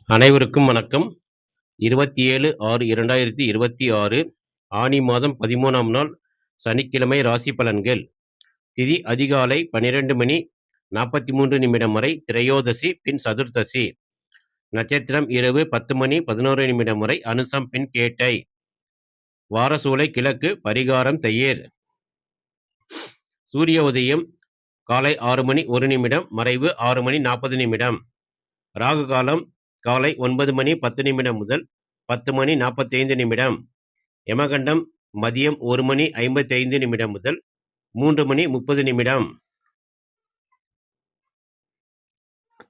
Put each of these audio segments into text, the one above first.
அனைவருக்கும் வணக்கம். 27/6/2026 ஆனி மாதம் 13ஆம் நாள் சனிக்கிழமை ராசி பலன்கள். திதி அதிகாலை 12:43 வரை திரையோதசி பின் சதுர்தசி. நட்சத்திரம் இரவு 10:11 வரை அனுசம் பின் கேட்டை. வாரசூலை கிழக்கு. பரிகாரம் தயிர். சூரிய உதயம் காலை 6:01 மறைவு 6:40. ராகு காலம் காலை 9:10 முதல் 10:45. யமகண்டம் மதியம் 1:55 முதல் 3:30.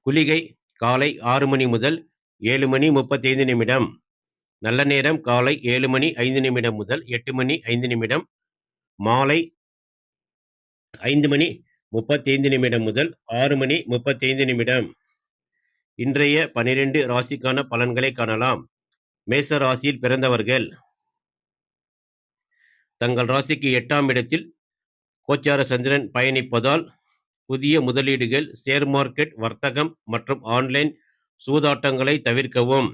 குளிகை காலை 6 மணி முதல் 7:35. நல்ல நேரம் காலை 7:05 முதல் 8:05. மாலை 5:35 முதல் 6:35. இன்றைய 12 ராசிக்கான பலன்களை காணலாம். மேச ராசியில் பிறந்தவர்கள் தங்கள் ராசிக்கு 8ஆம் இடத்தில் கோச்சார சந்திரன் பயணிப்பதால் புதிய முதலீடுகள், ஷேர் மார்க்கெட், வர்த்தகம் மற்றும் ஆன்லைன் சூதாட்டங்களை தவிர்க்கவும்.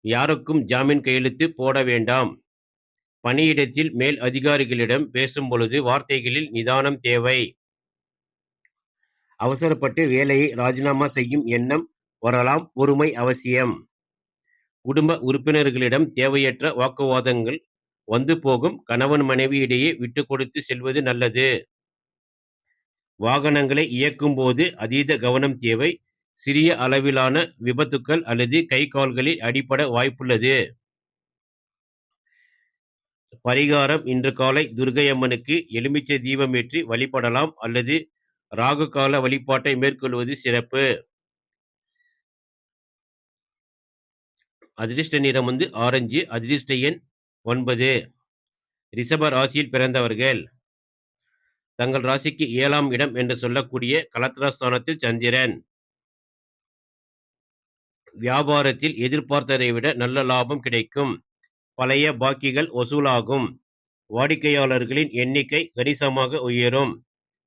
யாருக்கும் ஜாமீன் கையெழுத்து போட வேண்டாம். பணியிடத்தில் மேல் அதிகாரிகளிடம் பேசும் பொழுது வார்த்தைகளில் நிதானம் தேவை. அவசரப்பட்டு வேலையை ராஜினாமா செய்யும் எண்ணம் வரலாம். பொறுமை அவசியம். குடும்ப உறுப்பினர்களிடம் தேவையற்ற வாக்குவாதங்கள் வந்து போகும். கணவன் மனைவி இடையே விட்டு கொடுத்து செல்வது நல்லது. வாகனங்களை இயக்கும் போது அதீத கவனம் தேவை. சிறிய அளவிலான விபத்துக்கள் அல்லது கை கால்களில் அடிபட வாய்ப்புள்ளது. பரிகாரம் இன்று காலை துர்க்கை அம்மனுக்கு எலுமிச்சை தீபம் ஏற்றி வழிபடலாம் அல்லது ராகு கால வழிபாட்டை மேற்கொள்வது சிறப்பு. அதிர்ஷ்ட நிறம் ஆரஞ்சு. அதிர்ஷ்ட எண் 9. ரிஷப ராசியில் பிறந்தவர்கள் தங்கள் ராசிக்கு 7ஆம் இடம் என்று சொல்லக்கூடிய கலத்திரஸ்தானத்தில் சந்திரன். வியாபாரத்தில் எதிர்பார்த்ததை விட நல்ல லாபம் கிடைக்கும். பழைய பாக்கிகள் வசூலாகும். வாடிக்கையாளர்களின் எண்ணிக்கை கணிசமாக உயரும்.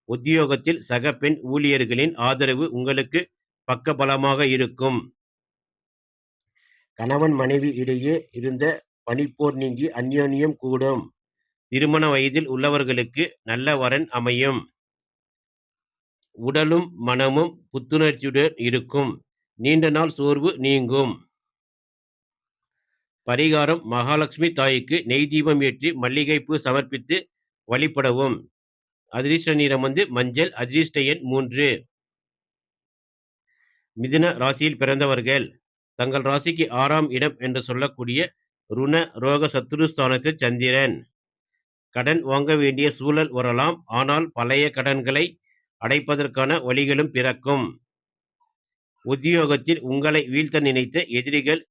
உத்தியோகத்தில் சக பெண் ஊழியர்களின் ஆதரவு உங்களுக்கு பக்கபலமாக இருக்கும். கணவன் மனைவி இடையே இருந்த பனிப்போர் நீங்கி அந்யோன்யம் கூடும். திருமண வயதில் உள்ளவர்களுக்கு நல்ல வரன் அமையும். உடலும் மனமும் புத்துணர்ச்சியுடன் இருக்கும். நீண்ட நாள் சோர்வு நீங்கும். பரிகாரம் மகாலட்சுமி தாய்க்கு நெய் தீபம் ஏற்றி மல்லிகைப்பூ சமர்ப்பித்து வழிபடவும். அதிர்ஷ்ட நிறம் மஞ்சள். அதிர்ஷ்ட எண் 3. மிதுன ராசியில் பிறந்தவர்கள் தங்கள் ராசிக்கு 6ஆம் இடம் என்று சொல்லக்கூடிய ருண ரோக சத்துருஸ்தானத்தில் சந்திரன். கடன் வாங்க வேண்டிய சூழல் வரலாம். ஆனால் பழைய கடன்களை அடைப்பதற்கான வழிகளும் பிறக்கும். உத்தியோகத்தில் உங்களை வீழ்த்த நினைத்த எதிரிகள்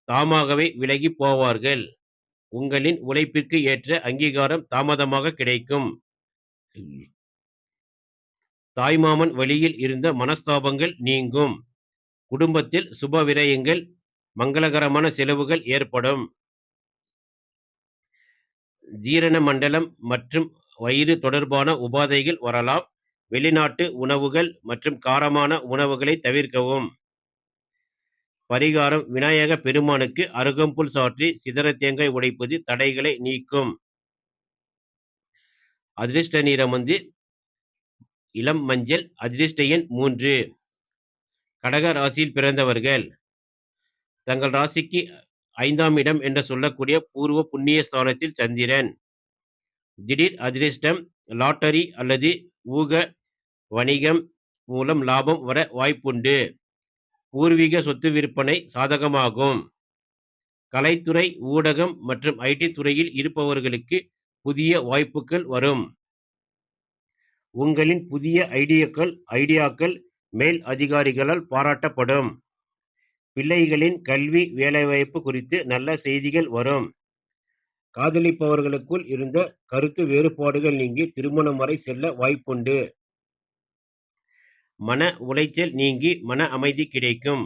தாமாகவே விலகி போவார்கள். உங்களின் உழைப்பிற்கு ஏற்ற அங்கீகாரம் தாமதமாக கிடைக்கும். தாய்மாமன் வழியில் இருந்த மனஸ்தாபங்கள் நீங்கும். குடும்பத்தில் சுப விரயங்கள், மங்களகரமான செலவுகள் ஏற்படும். ஜீரண மண்டலம் மற்றும் வயிறு தொடர்பான உபாதைகள் வரலாம். வெளிநாட்டு உணவுகள் மற்றும் காரமான உணவுகளை தவிர்க்கவும். பரிகாரம் விநாயக பெருமானுக்கு அருகம்புல் சாற்றி சிதற தேங்காய் உடைப்பது தடைகளை நீக்கும். அதிர்ஷ்ட நிறம் இளம் மஞ்சள். அதிர்ஷ்ட எண் 3. கடக ராசியில் பிறந்தவர்கள் தங்கள் ராசிக்கு 5ஆம் இடம் என்று சொல்லக்கூடிய பூர்வ புண்ணிய ஸ்தானத்தில் சந்திரன். திடீர் அதிர்ஷ்டம், லாட்டரி அல்லது ஊக வணிகம் மூலம் லாபம் வர வாய்ப்புண்டு. பூர்வீக சொத்து விற்பனை சாதகமாகும். கலைத்துறை, ஊடகம் மற்றும் ஐடி துறையில் இருப்பவர்களுக்கு புதிய வாய்ப்புகள் வரும். உங்களின் புதிய ஐடியாக்கள் மேல் அதிகாரிகளால் பாராட்டப்படும். பிள்ளைகளின் கல்வி, வேலைவாய்ப்பு குறித்து நல்ல செய்திகள் வரும். காதலிப்பவர்களுக்குள் இருந்த கருத்து வேறுபாடுகள் நீங்கி திருமணம் வரை செல்ல வாய்ப்புண்டு. மன உளைச்சல் நீங்கி மன அமைதி கிடைக்கும்.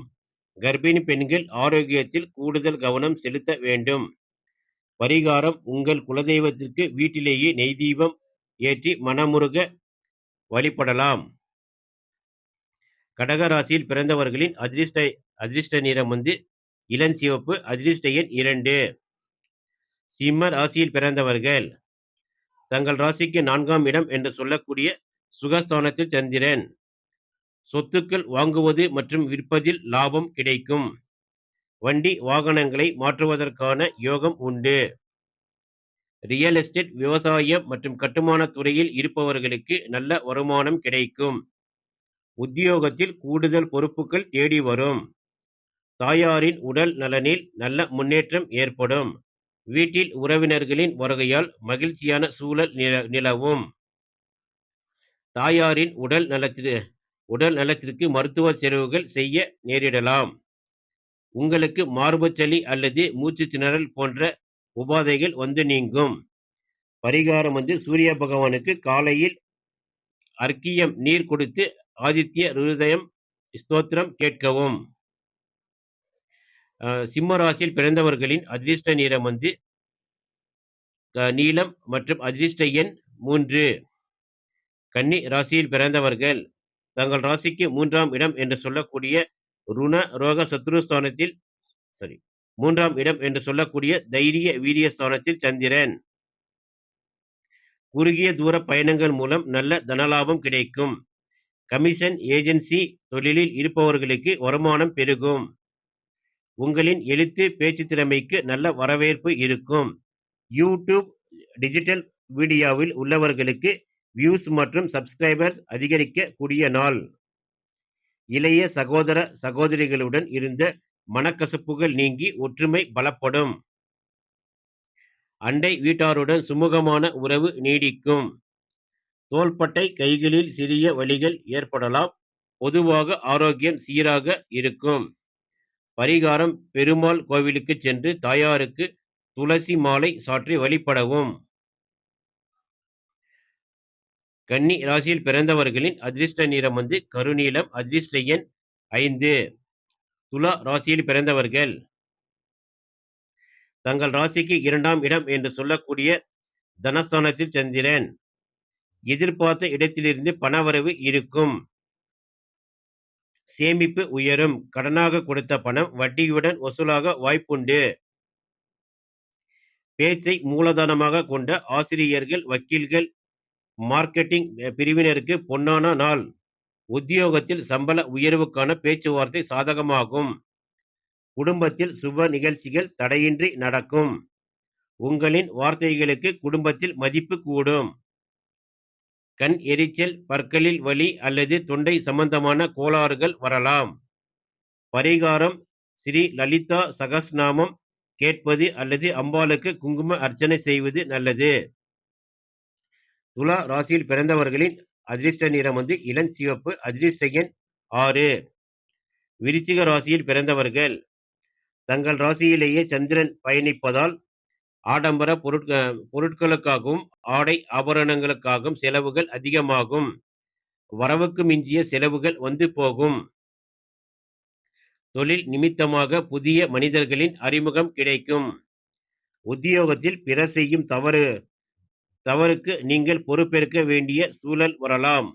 கர்ப்பிணி பெண்கள் ஆரோக்கியத்தில் கூடுதல் கவனம் செலுத்த வேண்டும். பரிகாரம் உங்கள் குலதெய்வத்திற்கு வீட்டிலேயே நெய் தீபம் ஏற்றி மனமுருக வழிபடலாம். கடக ராசியில் பிறந்தவர்களின் அதிர்ஷ்ட நிறம் வந்து இளஞ்சிவப்பு. அதிர்ஷ்ட எண் 2. சிம்ம ராசியில் பிறந்தவர்கள் தங்கள் ராசிக்கு 4ஆம் இடம் என்று சொல்லக்கூடிய சுகஸ்தானத்தில் சந்திரன். சொத்துக்கள் வாங்குவது மற்றும் விற்பதில் லாபம் கிடைக்கும். வண்டி வாகனங்களை மாற்றுவதற்கான யோகம் உண்டு. ரியல் எஸ்டேட், விவசாயம் மற்றும் கட்டுமான துறையில் இருப்பவர்களுக்கு நல்ல வருமானம் கிடைக்கும். உத்தியோகத்தில் கூடுதல் பொறுப்புகள் தேடி வரும். தாயாரின் உடல் நலனில் நல்ல முன்னேற்றம் ஏற்படும். வீட்டில் உறவினர்களின் வருகையால் மகிழ்ச்சியான சூழல் நிலவும். தாயாரின் உடல் நலத்திற்கு மருத்துவ செலவுகள் செய்ய நேரிடலாம். உங்களுக்கு மார்புச்சளி அல்லது மூச்சு திணறல் போன்ற உபாதைகள் வந்து நீங்கும். பரிகாரம் வந்து சூரிய பகவானுக்கு காலையில் அர்க்கியம் நீர் கொடுத்து ஆதித்ய ஹிருதயம் ஸ்தோத்திரம் கேட்கவும். சிம்ம ராசியில் பிறந்தவர்களின் அதிர்ஷ்ட நிறம் வந்து நீலம் மற்றும் அதிர்ஷ்ட எண் 3. கன்னி ராசியில் பிறந்தவர்கள் தங்கள் ராசிக்கு 3ஆம் இடம் என்று சொல்லக்கூடிய ருண ரோக சத்ருஸ்தானத்தில் 3ஆம் இடம் என்று சொல்லக்கூடிய தைரிய வீரியஸ்தானத்தில் சந்திரன். குறுகிய தூர பயணங்கள் மூலம் நல்ல தனலாபம் கிடைக்கும். கமிஷன் ஏஜென்சி தொழிலில் இருப்பவர்களுக்கு வருமானம் பெருகும். உங்களின் எழுத்து பேச்சு திறமைக்கு நல்ல வரவேற்பு இருக்கும். யூடியூப் டிஜிட்டல் மீடியாவில் உள்ளவர்களுக்கு வியூஸ் மற்றும் சப்ஸ்கிரைபர்ஸ் அதிகரிக்க கூடிய நாள். இளைய சகோதர சகோதரிகளுடன் இருந்த மனக்கசப்புகள் நீங்கி ஒற்றுமை பலப்படும். அண்டை வீட்டாருடன் சுமூகமான உறவு நீடிக்கும். தோள்பட்டை கைகளில் சிறிய வலிகள் ஏற்படலாம். பொதுவாக ஆரோக்கியம் சீராக இருக்கும். பரிகாரம் பெருமாள் கோவிலுக்கு சென்று தாயாருக்கு துளசி மாலை சாற்றி வழிபடவும். கன்னி ராசியில் பிறந்தவர்களின் அதிர்ஷ்ட நிறம் வந்து கருநீலம். அதிர்ஷ்ட எண் 5. துலா ராசியில் பிறந்தவர்கள் தங்கள் ராசிக்கு 2ஆம் இடம் என்று சொல்லக்கூடிய தனஸ்தானத்தில் சந்திரன். எதிர்பார்த்த இடத்திலிருந்து பணவரவு இருக்கும். சேமிப்பு உயரும். கடனாக கொடுத்த பணம் வட்டியுடன் வசூலாக வாய்ப்புண்டு. பேச்சை மூலதனமாக கொண்ட ஆசிரியர்கள், வக்கீல்கள், மார்க்கெட்டிங் பிரிவினருக்கு பொன்னான நாள். உத்தியோகத்தில் சம்பள உயர்வுக்கான பேச்சுவார்த்தை சாதகமாகும். குடும்பத்தில் சுப நிகழ்ச்சிகள் தடையின்றி நடக்கும். உங்களின் வார்த்தைகளுக்கு குடும்பத்தில் மதிப்பு கூடும். கண் எரிச்சல், பற்களில் வலி அல்லது தொண்டை சம்பந்தமான கோளாறுகள் வரலாம். பரிகாரம் ஸ்ரீ லலிதா சகஸ்நாமம் கேட்பது அல்லது அம்பாளுக்கு குங்கும அர்ச்சனை செய்வது நல்லது. துலா ராசியில் பிறந்தவர்களின் அதிர்ஷ்ட நிறம் வந்து இளஞ்சிவப்பு. அதிர்ஷ்ட எண் 6. விருச்சிக ராசியில் பிறந்தவர்கள் தங்கள் ராசியிலேயே சந்திரன் பயணிப்பதால் ஆடம்பர பொருட்களுக்காகவும் ஆடை ஆபரணங்களுக்காகவும் செலவுகள் அதிகமாகும். வரவுக்கு மிஞ்சிய செலவுகள் வந்து போகும். தொழில் நிமித்தமாக புதிய மனிதர்களின் அறிமுகம் கிடைக்கும். உத்தியோகத்தில் பிறர் செய்யும் தவறுக்கு நீங்கள் பொறுப்பேற்க வேண்டிய சூழல் வரலாம்.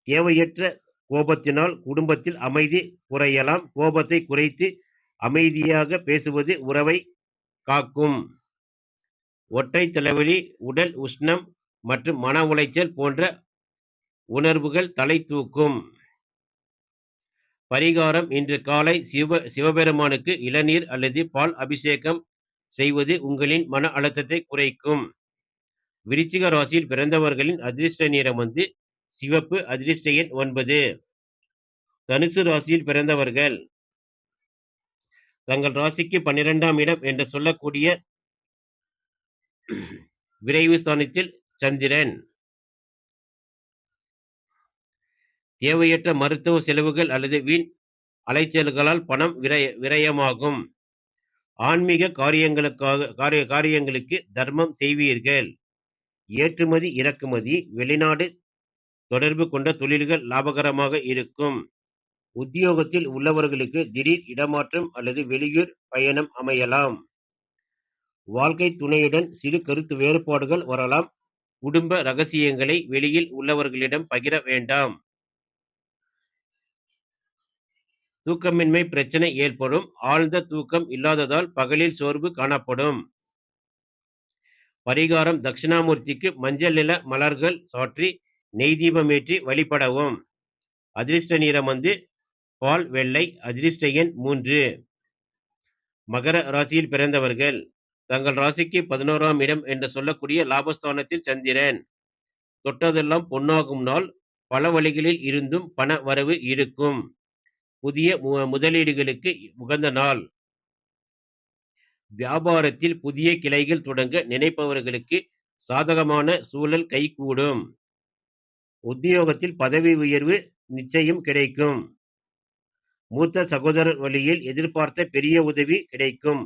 தேவையற்ற கோபத்தினால் குடும்பத்தில் அமைதி குறையலாம். கோபத்தை குறைத்து அமைதியாக பேசுவது உறவை காக்கும். ஒற்றை தலைவலி, உடல் உஷ்ணம் மற்றும் மன உளைச்சல் போன்ற உணர்வுகள் தலை தூக்கும். பரிகாரம் இன்று காலை சிவபெருமானுக்கு இளநீர் அல்லது பால் அபிஷேகம் செய்வது உங்களின் மன அழுத்தத்தை குறைக்கும். விருச்சிக ராசியில் பிறந்தவர்களின் அதிர்ஷ்ட நிறம் வந்து சிவப்பு. அதிர்ஷ்ட எண் 9. தனுசு ராசியில் பிறந்தவர்கள் தங்கள் ராசிக்கு 12ஆம் இடம் என்று சொல்லக்கூடிய விரைவு ஸ்தானத்தில் சந்திரன். தேவையற்ற மருத்துவ செலவுகள் அல்லது வீண் அலைச்சல்களால் பணம் விரயமாகும். ஆன்மீக காரியங்களுக்கு தர்மம் செய்வீர்கள். ஏற்றுமதி இறக்குமதி, வெளிநாடு தொடர்பு கொண்ட தொழில்கள் லாபகரமாக இருக்கும். உத்தியோகத்தில் உள்ளவர்களுக்கு திடீர் இடமாற்றம் அல்லது வெளியூர் பயணம் அமையலாம். வாழ்க்கை துணையுடன் சிறு கருத்து வேறுபாடுகள் வரலாம். குடும்ப ரகசியங்களை வெளியில் உள்ளவர்களிடம் பகிர வேண்டாம். தூக்கமின்மை பிரச்சனை ஏற்படும். ஆழ்ந்த தூக்கம் இல்லாததால் பகலில் சோர்வு காணப்படும். பரிகாரம்: தட்சிணாமூர்த்திக்கு மஞ்சள் நிற மலர்கள் சாற்றி நெய் தீபமேற்றி வழிபடவும். அதிர்ஷ்ட நிறம் பால் வெள்ளை. அதிர்ஷ்ட எண் 3. மகர ராசியில் பிறந்தவர்கள். தங்கள் ராசிக்கு 11ஆம் இடம் என்று சொல்லக்கூடிய லாபஸ்தானத்தில் சந்திரன். தொட்டதெல்லாம் பொன்னாகும் நாள். பல வழிகளில் இருந்தும் பண வரவு இருக்கும். புதிய முதலீடுகளுக்கு உகந்த நாள். வியாபாரத்தில் புதிய கிளைகள் தொடங்க நினைப்பவர்களுக்கு சாதகமான சூழல் கைகூடும். உத்தியோகத்தில் பதவி உயர்வு நிச்சயம் கிடைக்கும். மூத்த சகோதரர் வழியில் எதிர்பார்த்த பெரிய உதவி கிடைக்கும்.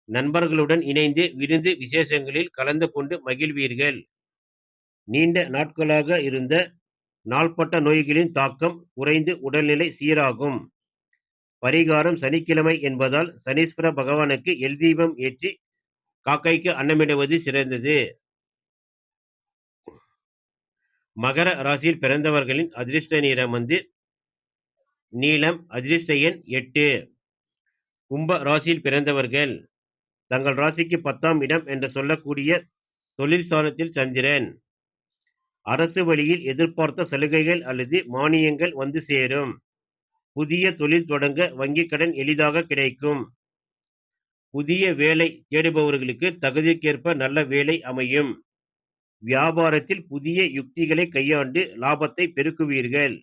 நண்பர்களுடன் இணைந்து விருந்து விசேஷங்களில் கலந்து கொண்டு மகிழ்வீர்கள். நீண்ட நாட்களாக இருந்த நாள்பட்ட நோய்களின் தாக்கம் குறைந்து உடல்நிலை சீராகும். பரிகாரம்: சனிக்கிழமை என்பதால் சனீஸ்வர பகவானுக்கு எல் தீபம் ஏற்றி காக்கைக்கு அன்னமிடுவது சிறந்தது. மகர ராசியில் பிறந்தவர்களின் அதிர்ஷ்ட நிறம் நீலம். அதிர்ஷ்ட எண் 8. கும்ப ராசியில் பிறந்தவர்கள். தங்கள் ராசிக்கு 10ஆம் இடம் என்று சொல்லக்கூடிய தொழில் ஸ்தானத்தில் சந்திரன். அரசு வழியில் எதிர்பார்த்த சலுகைகள் அல்லது மானியங்கள் வந்து சேரும். புதிய தொழில் தொடங்க வங்கிக் கடன் எளிதாக கிடைக்கும். புதிய வேலை தேடுபவர்களுக்கு தகுதிக்கேற்ப நல்ல வேலை அமையும். வியாபாரத்தில் புதிய யுக்திகளை கையாண்டு லாபத்தை பெருக்குவீர்கள்.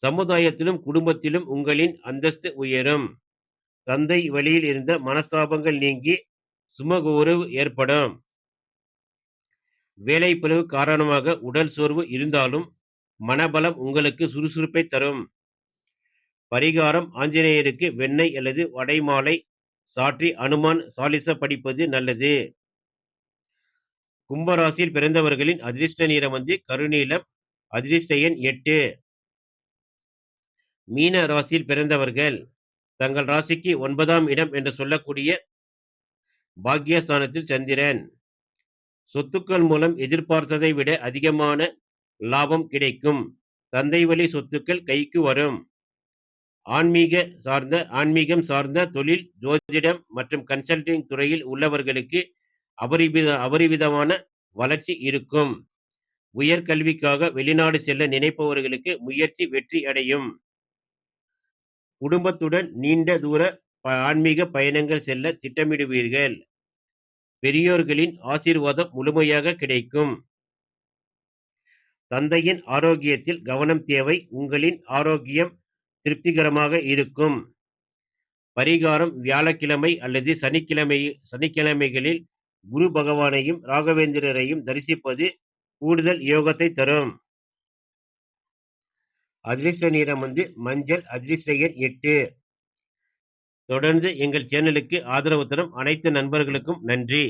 சமுதாயத்திலும் குடும்பத்திலும் உங்களின் அந்தஸ்து உயரும். தந்தை வழியில் இருந்த மனஸ்தாபங்கள் நீங்கி சுமூக உறவு ஏற்படும். வேலைப்பளுவு காரணமாக உடல் சோர்வு இருந்தாலும் மனபலம் உங்களுக்கு சுறுசுறுப்பை தரும். பரிகாரம்: ஆஞ்சநேயருக்கு வெண்ணெய் அல்லது வடைமாலை சாற்றி அனுமான் சாலிசா படிப்பது நல்லது. கும்பராசியில் பிறந்தவர்களின் அதிர்ஷ்ட நிறம் கருநீலம். அதிர்ஷ்ட எண் 8. மீன ராசியில் பிறந்தவர்கள். தங்கள் ராசிக்கு 9ஆம் இடம் என்று சொல்லக்கூடிய பாக்யஸ்தானத்தில் சந்திரன். சொத்துக்கள் மூலம் எதிர்பார்த்ததை விட அதிகமான லாபம் கிடைக்கும். தந்தை வழி சொத்துக்கள் கைக்கு வரும். ஆன்மீகம் சார்ந்த தொழில், ஜோதிடம் மற்றும் கன்சல்டிங் துறையில் உள்ளவர்களுக்கு அபரிவிதமான வளர்ச்சி இருக்கும். உயர்கல்விக்காக வெளிநாடு செல்ல நினைப்பவர்களுக்கு முயற்சி வெற்றி அடையும். குடும்பத்துடன் நீண்ட தூர ஆன்மீக பயணங்கள் செல்ல திட்டமிடுவீர்கள். பெரியோர்களின் ஆசீர்வாதம் முழுமையாக கிடைக்கும். தந்தையின் ஆரோக்கியத்தில் கவனம் தேவை. உங்களின் ஆரோக்கியம் திருப்திகரமாக இருக்கும். பரிகாரம்: வியாழக்கிழமை அல்லது சனிக்கிழமைகளில் குரு பகவானையும் ராகவேந்திரரையும் தரிசிப்பது கூடுதல் யோகத்தை தரும். அதிர்ஷ்ட நிறம் மஞ்சள். அதிர்ஷ்ட எண் 8. தொடர்ந்து எங்கள் சேனலுக்கு ஆதரவு தரும் அனைத்து நண்பர்களுக்கும் நன்றி.